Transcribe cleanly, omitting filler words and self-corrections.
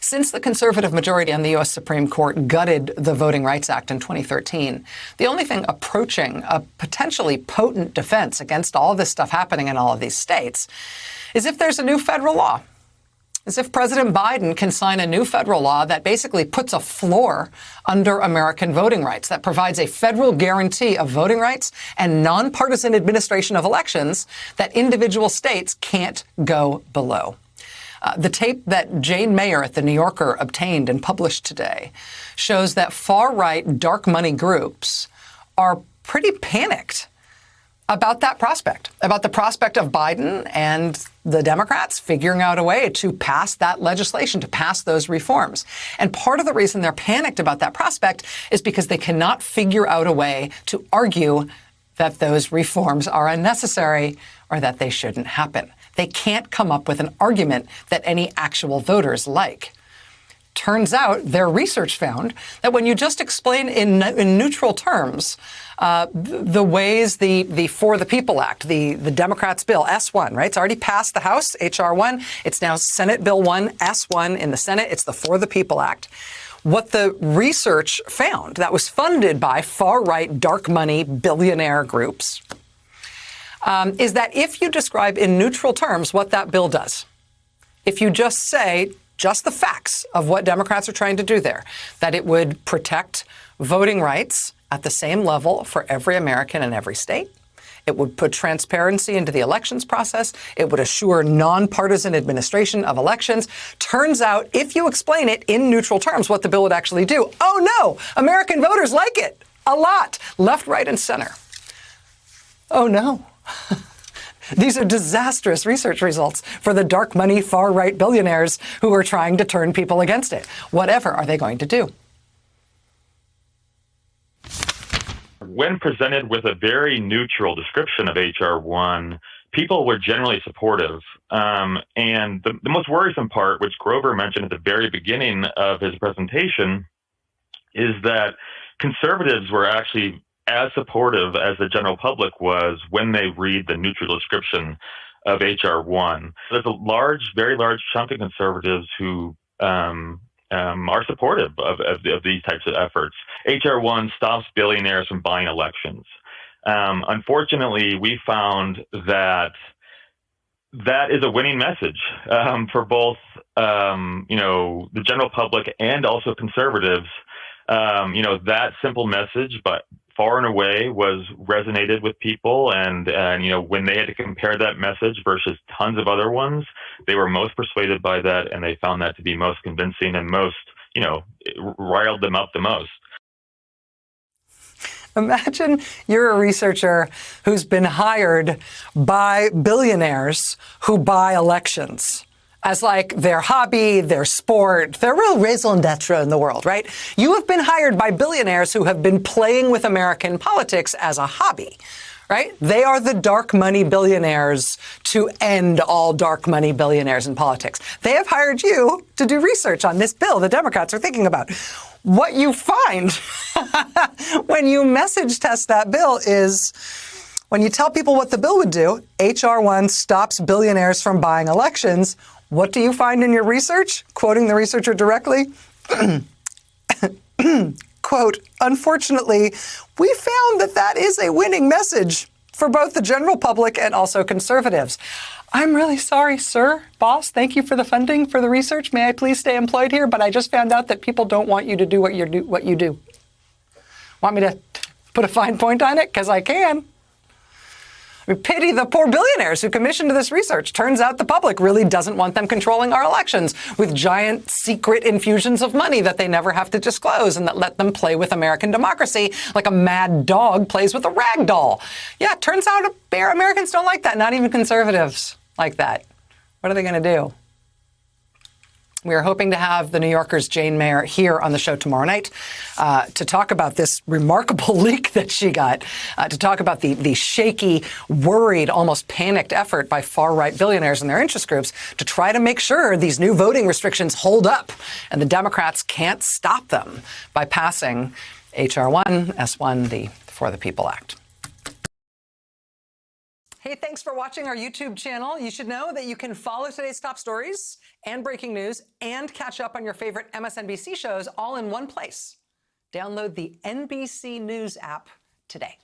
Since the conservative majority on the U.S. Supreme Court gutted the Voting Rights Act in 2013, the only thing approaching a potentially potent defense against all of this stuff happening in all of these states is if there's a new federal law. As if President Biden can sign a new federal law that basically puts a floor under American voting rights, that provides a federal guarantee of voting rights and nonpartisan administration of elections that individual states can't go below. The tape that Jane Mayer at The New Yorker obtained and published today shows that far-right dark money groups are pretty panicked about that prospect, about the prospect of Biden and the Democrats figuring out a way to pass that legislation, to pass those reforms. And part of the reason they're panicked about that prospect is because they cannot figure out a way to argue that those reforms are unnecessary or that they shouldn't happen. They can't come up with an argument that any actual voters like. Turns out their research found that when you just explain in neutral terms the ways the For the People Act, the Democrats' bill, S1, right? It's already passed the House, H.R. 1. It's now Senate Bill 1, S1 in the Senate. It's the For the People Act. What the research found that was funded by far-right dark money billionaire groups is that if you describe in neutral terms what that bill does, if you just say just the facts of what Democrats are trying to do there, that it would protect voting rights at the same level for every American in every state. It would put transparency into the elections process. It would assure nonpartisan administration of elections. Turns out, if you explain it in neutral terms, what the bill would actually do, oh no, American voters like it a lot, left, right, and center. Oh no. These are disastrous research results for the dark money far-right billionaires who are trying to turn people against it. Whatever are they going to do? When presented with a very neutral description of H.R. 1, people were generally supportive. And the most worrisome part, which Grover mentioned at the very beginning of his presentation, is that conservatives were actually as supportive as the general public was when they read the neutral description of H.R. 1. There's a very large chunk of conservatives who are supportive of these types of efforts. H.R. 1 stops billionaires from buying elections. Unfortunately, we found that is a winning message for both, the general public and also conservatives. That simple message, but far and away resonated with people. And when they had to compare that message versus tons of other ones, they were most persuaded by that. And they found that to be most convincing and most, it riled them up the most. Imagine you're a researcher who's been hired by billionaires who buy elections as like their hobby, their sport, their real raison d'etre in the world, right? You have been hired by billionaires who have been playing with American politics as a hobby, right? They are the dark money billionaires to end all dark money billionaires in politics. They have hired you to do research on this bill the Democrats are thinking about. What you find when you message test that bill is, when you tell people what the bill would do, H.R. 1 stops billionaires from buying elections. What do you find in your research? Quoting the researcher directly, quote, "Unfortunately, we found that is a winning message for both the general public and also conservatives. I'm really sorry, sir, boss. Thank you for the funding for the research. May I please stay employed here? But I just found out that people don't want you to do what you do. Want me to put a fine point on it? Because I can. I mean, pity the poor billionaires who commissioned this research. Turns out the public really doesn't want them controlling our elections with giant secret infusions of money that they never have to disclose and that let them play with American democracy like a mad dog plays with a rag doll. Yeah, it turns out Americans don't like that, not even conservatives like that. What are they going to do? We are hoping to have the New Yorker's Jane Mayer here on the show tomorrow night to talk about this remarkable leak that she got, to talk about the shaky, worried, almost panicked effort by far-right billionaires and their interest groups to try to make sure these new voting restrictions hold up and the Democrats can't stop them by passing H.R. 1, S1, the For the People Act. Hey, thanks for watching our YouTube channel. You should know that you can follow today's top stories and breaking news and catch up on your favorite MSNBC shows all in one place. Download the NBC News app today.